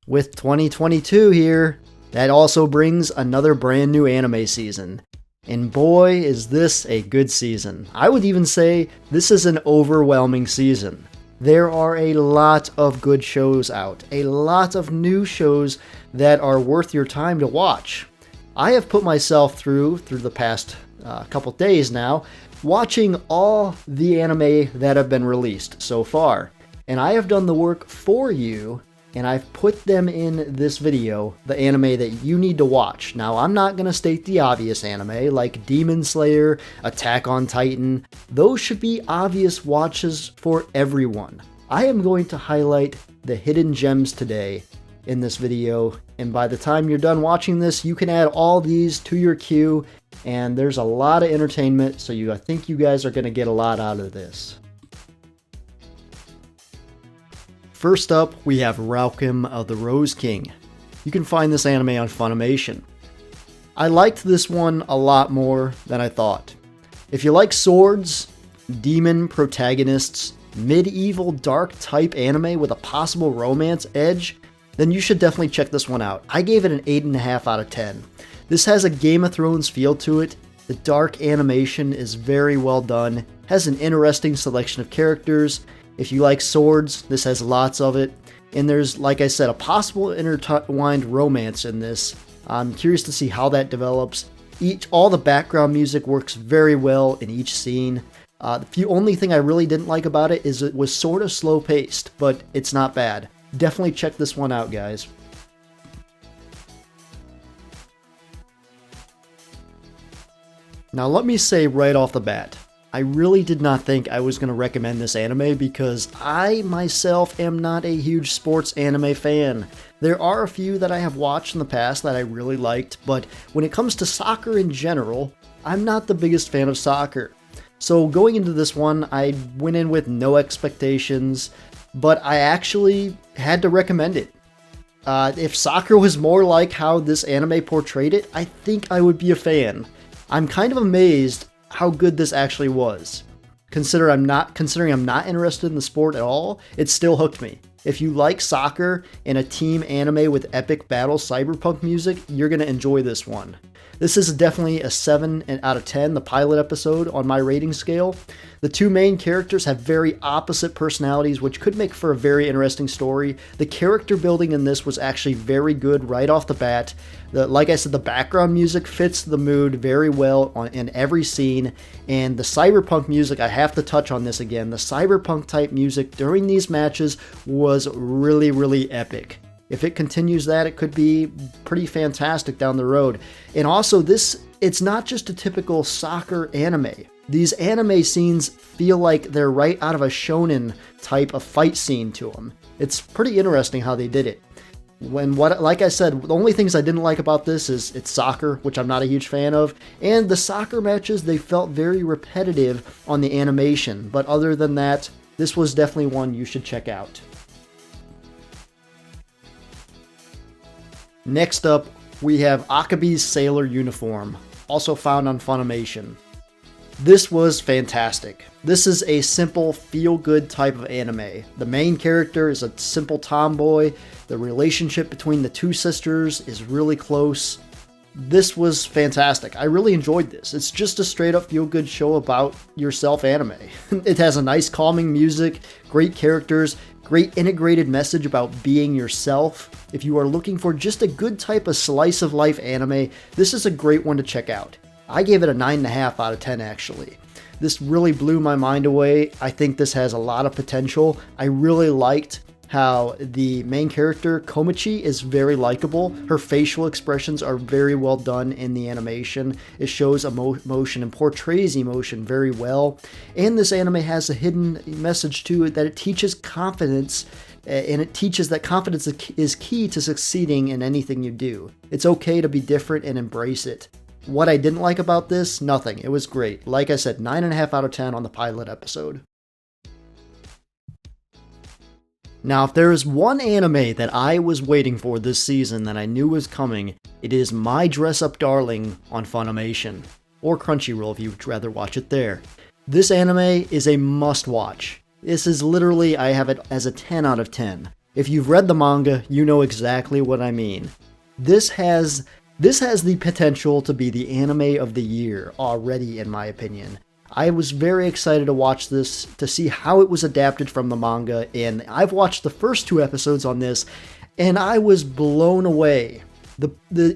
With 2022 here, that also brings another brand new anime season. And boy, is this a good season. I would even say this is an overwhelming season. There are a lot of good shows out, a lot of new shows that are worth your time to watch. I have put myself through the past couple days now, watching all the anime that have been released so far. And I have done the work for you, and I've put them in this video, the anime that you need to watch. Now, I'm not going to state the obvious anime, like Demon Slayer, Attack on Titan. Those should be obvious watches for everyone. I am going to highlight the hidden gems today in this video, and by the time you're done watching this, you can add all these to your queue, and there's a lot of entertainment, so I think you guys are going to get a lot out of this. First up, we have Ralkim of the Rose King. You can find this anime on Funimation. I liked this one a lot more than I thought. If you like swords, demon protagonists, medieval dark type anime with a possible romance edge, then you should definitely check this one out. I gave it an 8.5 out of 10. This has a Game of Thrones feel to it. The dark animation is very well done, has an interesting selection of characters. If you like swords, this has lots of it. And there's, like I said, a possible intertwined romance in this. I'm curious to see how that develops. All the background music works very well in each scene. The only thing I really didn't like about it is it was sort of slow paced, but it's not bad. Definitely check this one out, guys. Now let me say right off the bat, I really did not think I was going to recommend this anime because I myself am not a huge sports anime fan. There are a few that I have watched in the past that I really liked, but when it comes to soccer in general, I'm not the biggest fan of soccer. So going into this one, I went in with no expectations, but I actually had to recommend it. If soccer was more like how this anime portrayed it, I think I would be a fan. I'm kind of amazed how good this actually was. Considering I'm not interested in the sport at all, it still hooked me. If you like soccer and a team anime with epic battle cyberpunk music, you're going to enjoy this one. This is definitely a 7 out of 10, the pilot episode on my rating scale. The two main characters have very opposite personalities, which could make for a very interesting story. The character building in this was actually very good right off the bat. Like I said, the background music fits the mood very well in every scene, and the cyberpunk music, I have to touch on this again, the cyberpunk type music during these matches was really, really epic. If it continues that, it could be pretty fantastic down the road. And also, it's not just a typical soccer anime. These anime scenes feel like they're right out of a shonen type of fight scene to them. It's pretty interesting how they did it. Like I said, the only things I didn't like about this is it's soccer, which I'm not a huge fan of, and the soccer matches, they felt very repetitive on the animation. But other than that, this was definitely one you should check out. Next up, we have Akebi's Sailor Uniform, also found on Funimation. This was fantastic. This is a simple, feel-good type of anime. The main character is a simple tomboy. The relationship between the two sisters is really close. This was fantastic. I really enjoyed this. It's just a straight-up feel-good show about yourself anime. It has a nice calming music, great characters, great integrated message about being yourself. If you are looking for just a good type of slice of life anime, this is a great one to check out. I gave it a 9.5 out of 10 actually. This really blew my mind away. I think this has a lot of potential. I really liked how the main character, Komichi, is very likable. Her facial expressions are very well done in the animation. It shows emotion and portrays emotion very well. And this anime has a hidden message to it that it teaches confidence, and it teaches that confidence is key to succeeding in anything you do. It's okay to be different and embrace it. What I didn't like about this? Nothing. It was great. Like I said, 9.5 out of 10 on the pilot episode. Now, if there is one anime that I was waiting for this season that I knew was coming, it is My Dress Up Darling on Funimation, or Crunchyroll if you'd rather watch it there. This anime is a must-watch. This is literally, I have it as a 10 out of 10. If you've read the manga, you know exactly what I mean. This has the potential to be the anime of the year already, in my opinion. I was very excited to watch this, to see how it was adapted from the manga, and I've watched the first 2 episodes on this, and I was blown away.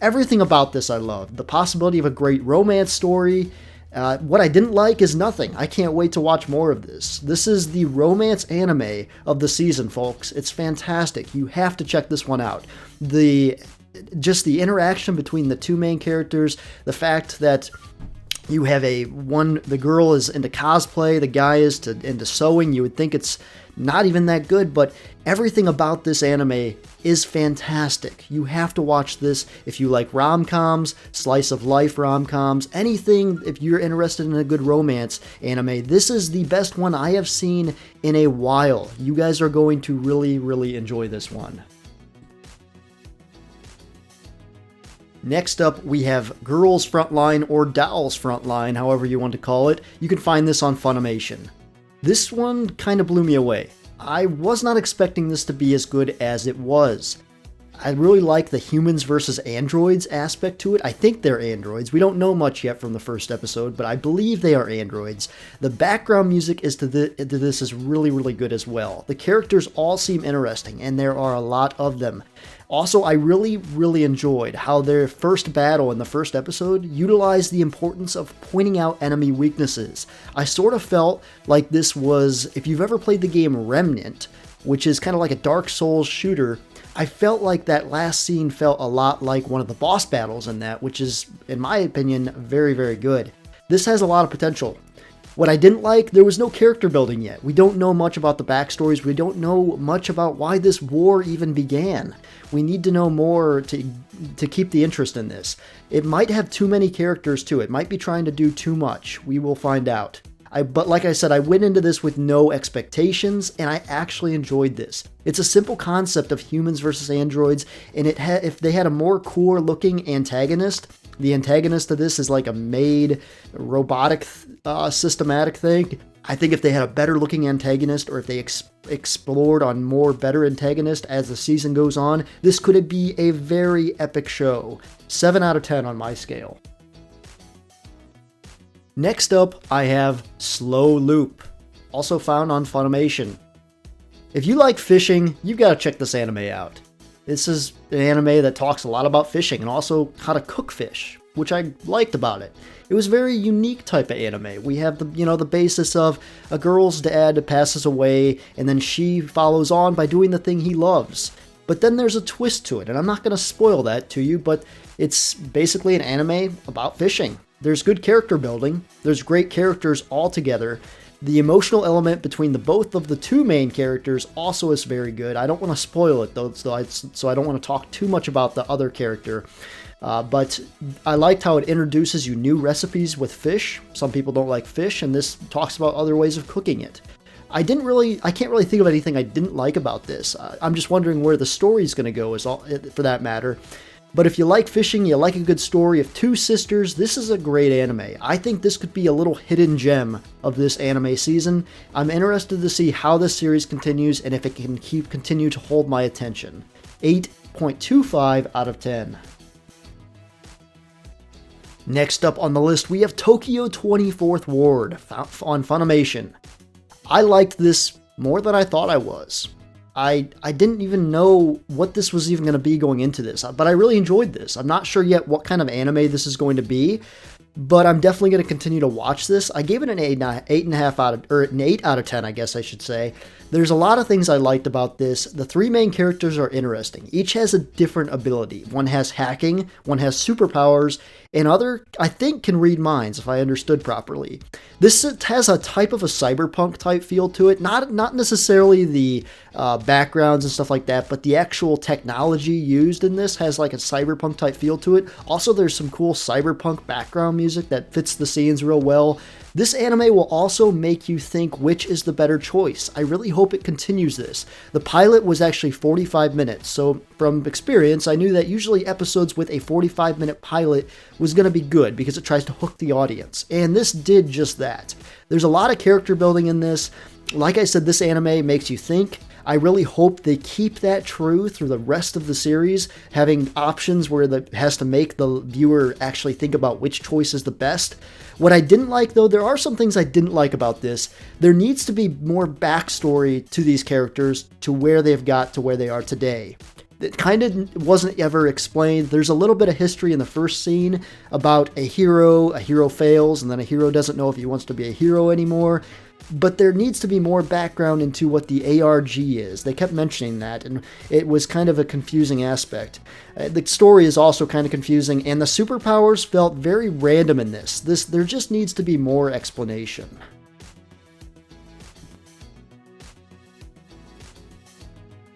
Everything about this I loved. The possibility of a great romance story. What I didn't like is nothing. I can't wait to watch more of this. This is the romance anime of the season, folks. It's fantastic. You have to check this one out. Just the interaction between the 2 main characters, the fact that you have the girl is into cosplay, the guy is into sewing. You would think it's not even that good, but everything about this anime is fantastic. You have to watch this if you like rom-coms, slice of life rom-coms, anything. If you're interested in a good romance anime, this is the best one I have seen in a while. You guys are going to really, really enjoy this one. Next up, we have Girls Frontline, or Dolls Frontline, however you want to call it. You can find this on Funimation. This one kind of blew me away. I was not expecting this to be as good as it was. I really like the humans versus androids aspect to it. I think they're androids. We don't know much yet from the first episode, but I believe they are androids. The background music to this is really, really good as well. The characters all seem interesting, and there are a lot of them. Also, I really, really enjoyed how their first battle in the first episode utilized the importance of pointing out enemy weaknesses. I sort of felt like this was, if you've ever played the game Remnant, which is kind of like a Dark Souls shooter, I felt like that last scene felt a lot like one of the boss battles in that, which is, in my opinion, very, very good. This has a lot of potential. What I didn't like, there was no character building yet. We don't know much about the backstories. We don't know much about why this war even began. We need to know more to keep the interest in this. It might have too many characters too. It might be trying to do too much. We will find out. But like I said, I went into this with no expectations, and I actually enjoyed this. It's a simple concept of humans versus androids, and if they had a more cooler looking antagonist, the antagonist of this is like a made robotic systematic thing. I think if they had a better looking antagonist, or if they explored on more better antagonist as the season goes on, this could be a very epic show. 7 out of 10 on my scale. Next up, I have Slow Loop, also found on Funimation. If you like fishing, you've got to check this anime out. This is an anime that talks a lot about fishing and also how to cook fish, which I liked about it. It was a very unique type of anime. We have the basis of a girl's dad passes away, and then she follows on by doing the thing he loves. But then there's a twist to it, and I'm not going to spoil that to you, but it's basically an anime about fishing. There's good character building. There's great characters all together. The emotional element between both of the 2 main characters also is very good. I don't want to spoil it though, so I don't want to talk too much about the other character. But I liked how it introduces you new recipes with fish. Some people don't like fish, and this talks about other ways of cooking it. I can't really think of anything I didn't like about this. I'm just wondering where the story's going to go, for that matter. But if you like fishing, you like a good story of 2 sisters, this is a great anime. I think this could be a little hidden gem of this anime season. I'm interested to see how this series continues and if it can continue to hold my attention. 8.25 out of 10. Next up on the list, we have Tokyo 24th Ward on Funimation. I liked this more than I thought I was. I didn't even know what this was even going to be going into this, but I really enjoyed this. I'm not sure yet what kind of anime this is going to be, but I'm definitely going to continue to watch this. I gave it an 8 out of 10, I guess I should say. There's a lot of things I liked about this. The 3 main characters are interesting. Each has a different ability. One has hacking, one has superpowers, and other, I think, can read minds if I understood properly. This has a type of a cyberpunk type feel to it. Not necessarily the backgrounds and stuff like that, but the actual technology used in this has like a cyberpunk type feel to it. Also, there's some cool cyberpunk background music that fits the scenes real well. This anime will also make you think which is the better choice. I really hope it continues this. The pilot was actually 45 minutes, so from experience, I knew that usually episodes with a 45-minute pilot was going to be good because it tries to hook the audience, and this did just that. There's a lot of character building in this. Like I said, this anime makes you think. I really hope they keep that true through the rest of the series, having options where it has to make the viewer actually think about which choice is the best. What I didn't like, though, there are some things I didn't like about this. There needs to be more backstory to these characters, to where they've got to where they are today. It kind of wasn't ever explained. There's a little bit of history in the first scene about a hero fails, and then a hero doesn't know if he wants to be a hero anymore. But there needs to be more background into what the ARG is. They kept mentioning that, and it was kind of a confusing aspect. The story is also kind of confusing, and the superpowers felt very random in this. There just needs to be more explanation.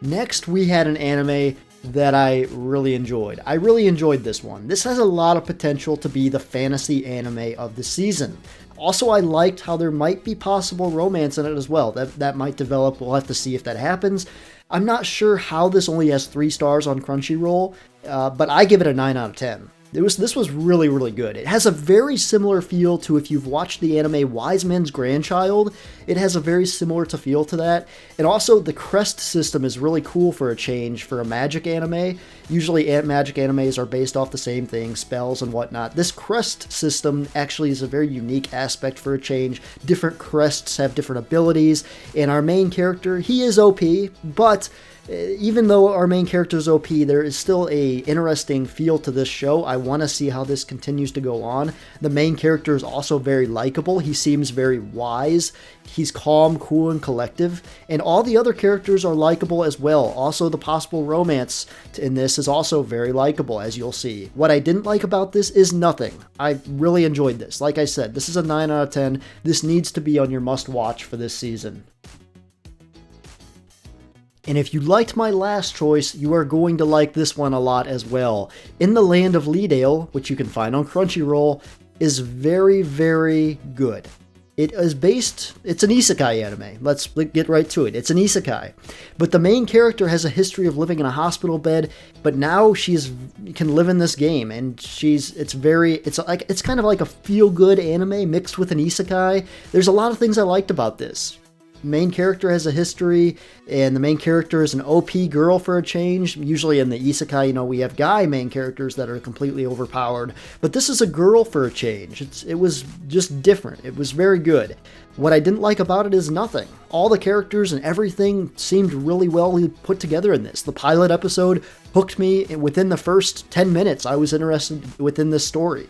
Next, we had an anime that I really enjoyed. I really enjoyed this one. This has a lot of potential to be the fantasy anime of the season. Also, I liked how there might be possible romance in it as well. That might develop. We'll have to see if that happens. I'm not sure how this only has 3 stars on Crunchyroll, but I give it a 9 out of 10. This was really, really good. It has a very similar feel to, if you've watched the anime Wise Man's Grandchild, it has a very similar feel to that. And also, the Crest system is really cool for a change for a magic anime. Usually, magic animes are based off the same thing, spells and whatnot. This Crest system actually is a very unique aspect for a change. Different crests have different abilities, and our main character, he is OP, but even though our main character is OP, there is still a interesting feel to this show. I want to see how this continues to go on. The main character is also very likable. He seems very wise. He's calm, cool, and collective. And all the other characters are likable as well. Also, the possible romance in this is also very likable, as you'll see. What I didn't like about this is nothing. I really enjoyed this. Like I said, this is a 9 out of 10. This needs to be on your must-watch for this season. And if you liked my last choice, you are going to like this one a lot as well. In the Land of Lyndale, which you can find on Crunchyroll, is very, very good. It's an isekai anime. Let's get right to it. It's an isekai. But the main character has a history of living in a hospital bed, but now she can live in this game, and it's kind of like a feel-good anime mixed with an isekai. There's a lot of things I liked about this. Main character has a history, and the main character is an OP girl for a change. Usually in the isekai, we have guy main characters that are completely overpowered, but this is a girl for a change. It was just different. It was very good. What I didn't like about it is nothing. All the characters and everything seemed really well put together in this. The pilot episode hooked me. Within the first 10 minutes, I was interested within this story.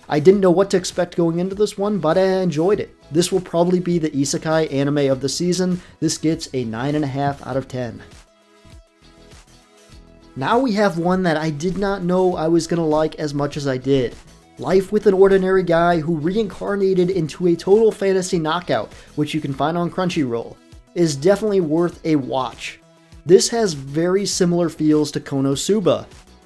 I didn't know what to expect going into this one, but I enjoyed it. This will probably be the isekai anime of the season. This gets a 9.5 out of 10. Now we have one that I did not know I was going to like as much as I did. Life with an Ordinary Guy Who Reincarnated into a Total Fantasy Knockout, which you can find on Crunchyroll, is definitely worth a watch. This has very similar feels to Konosuba.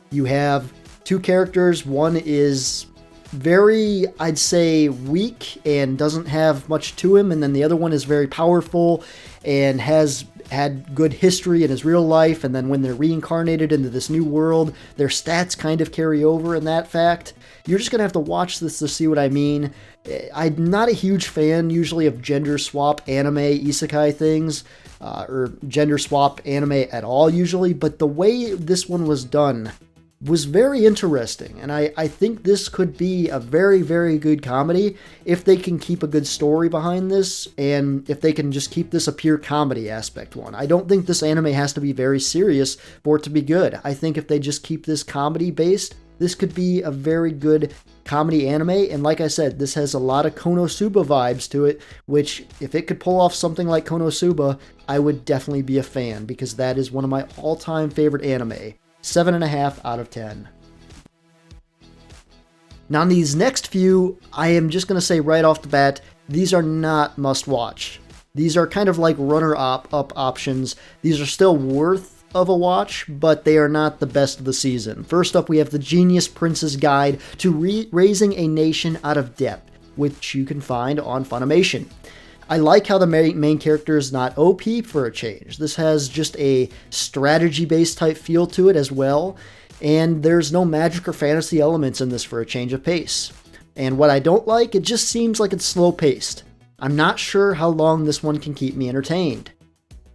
You have 2 characters. One is very, I'd say, weak and doesn't have much to him, and then the other one is very powerful and has had good history in his real life, and then when they're reincarnated into this new world, their stats kind of carry over in that fact. You're just going to have to watch this to see what I mean. I'm not a huge fan usually of gender swap anime isekai things, or gender swap anime at all usually, but the way this one was done was very interesting, and I think this could be a very, very good comedy if they can keep a good story behind this, and if they can just keep this a pure comedy aspect one. I don't think this anime has to be very serious for it to be good. I think if they just keep this comedy based, this could be a very good comedy anime, and like I said, this has a lot of Konosuba vibes to it, which if it could pull off something like Konosuba, I would definitely be a fan, because that is one of my all-time favorite anime. 7.5 out of 10. Now, in these next few, I am just going to say right off the bat, these are not must-watch. These are kind of like runner-up options. These are still worth of a watch, but they are not the best of the season. First up, we have The Genius Prince's Guide to Raising a Nation Out of Debt, which you can find on Funimation. I like how the main character is not OP for a change. This has just a strategy-based type feel to it as well, and there's no magic or fantasy elements in this for a change of pace. And what I don't like, it just seems like it's slow-paced. I'm not sure how long this one can keep me entertained.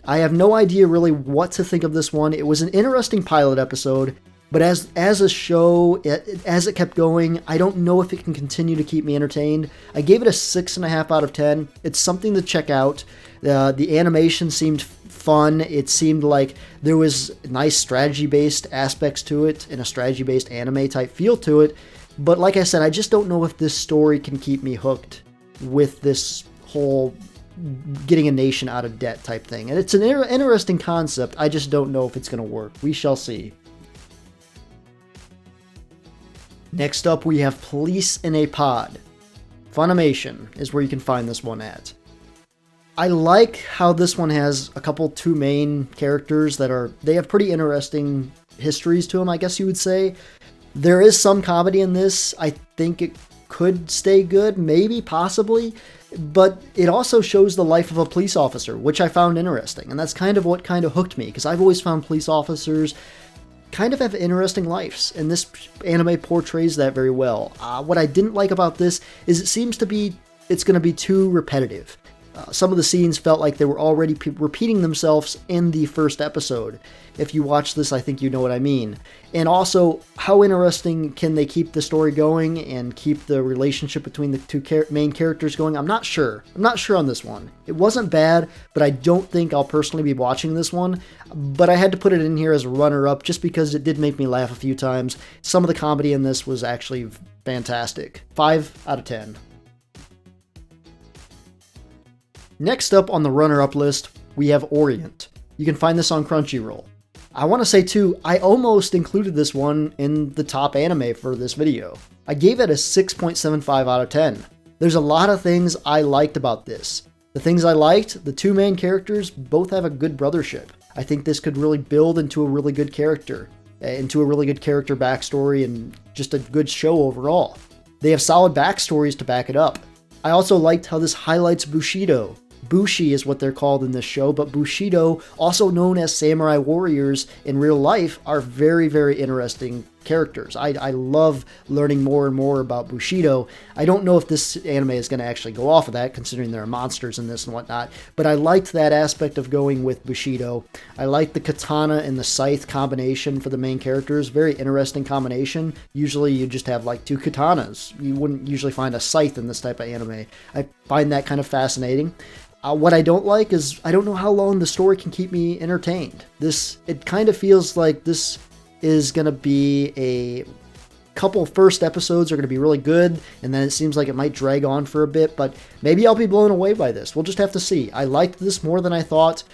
I have no idea really what to think of this one. It was an interesting pilot episode, but as a show, as it kept going, I don't know if it can continue to keep me entertained. I gave it a 6.5 out of 10. It's something to check out. The animation seemed fun. It seemed like there was nice strategy-based aspects to it and a strategy-based anime type feel to it. But like I said, I just don't know if this story can keep me hooked with this whole getting a nation out of debt type thing. And it's an interesting concept. I just don't know if it's going to work. We shall see. Next up, we have Police in a Pod. Funimation is where you can find this one at. I like how this one has two main characters they have pretty interesting histories to them, I guess you would say. There is some comedy in this. I think it could stay good, maybe, possibly, but it also shows the life of a police officer, which I found interesting, and that's kind of what kind of hooked me, because I've always found police officers kind of have interesting lives, and this anime portrays that very well. What I didn't like about this is it seems to be it's going to be too repetitive. Some of the scenes felt like they were already repeating themselves in the first episode. If you watch this, I think you know what I mean. And also, how interesting can they keep the story going and keep the relationship between the two main characters going? I'm not sure. I'm not sure on this one. It wasn't bad, but I don't think I'll personally be watching this one. But I had to put it in here as a runner-up just because it did make me laugh a few times. Some of the comedy in this was actually fantastic. 5 out of 10. Next up on the runner-up list, we have Orient. You can find this on Crunchyroll. I want to say too, I almost included this one in the top anime for this video. I gave it a 6.75 out of 10. There's a lot of things I liked about this. The things I liked, the two main characters both have a good brothership. I think this could really build into a really good character backstory, and just a good show overall. They have solid backstories to back it up. I also liked how this highlights Bushido. Bushi is what they're called in this show, but Bushido, also known as samurai warriors in real life, are very, very interesting characters. I love learning more and more about Bushido. I don't know if this anime is going to actually go off of that, considering there are monsters in this and whatnot, but I liked that aspect of going with Bushido. I liked the katana and the scythe combination for the main characters. Very interesting combination. Usually you just have like two katanas. You wouldn't usually find a scythe in this type of anime. I find that kind of fascinating. What I don't like is I don't know how long the story can keep me entertained. It kind of feels like this is going to be a couple first episodes are going to be really good, and then it seems like it might drag on for a bit, but maybe I'll be blown away by this. We'll just have to see. I liked this more than I thought.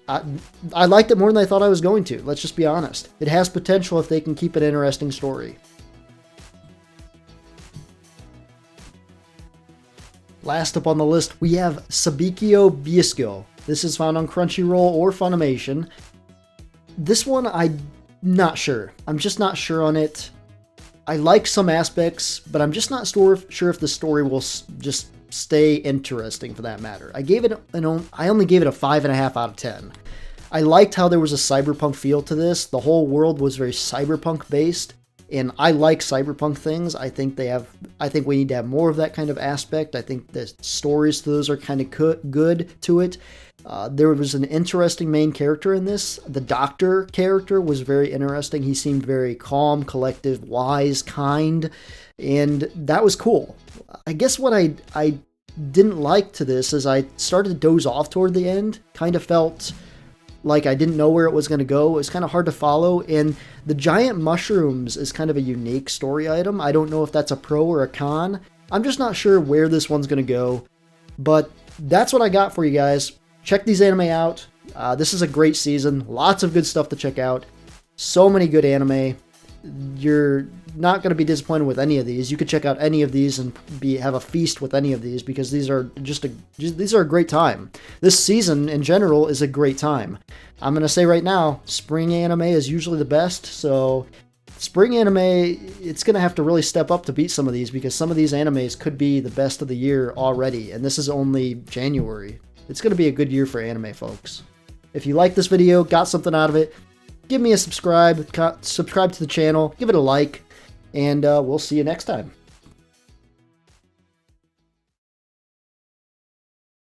I liked it more than I thought I was going to. Let's just be honest. It has potential if they can keep an interesting story. Last up on the list, we have Sabiko Biscio. This is found on Crunchyroll or Funimation. This one, I'm not sure. I'm just not sure on it. I like some aspects, but I'm just not sure if the story will just stay interesting for that matter. I only gave it a 5.5 out of 10. I liked how there was a cyberpunk feel to this. The whole world was very cyberpunk based. And I like cyberpunk things. I think we need to have more of that kind of aspect. I think the stories to those are kind of good to it. There was an interesting main character in this. The doctor character was very interesting. He seemed very calm, collective, wise, kind, and that was cool. I guess what I didn't like to this is I started to doze off toward the end. Kind of felt like I didn't know where it was going to go. It was kind of hard to follow, and the giant mushrooms is kind of a unique story item. I don't know if that's a pro or a con. I'm just not sure where this one's going to go, but that's what I got for you guys. Check these anime out. This is a great season. Lots of good stuff to check out. So many good anime. You're not going to be disappointed with any of these. You could check out any of these and have a feast with any of these, because these are a great time. This season in general is a great time. I'm going to say right now, spring anime is usually the best, so spring anime, it's going to have to really step up to beat some of these, because some of these animes could be the best of the year already, and this is only January. It's going to be a good year for anime, folks. If you like this video, got something out of it, give me a subscribe to the channel, give it a like, and we'll see you next time.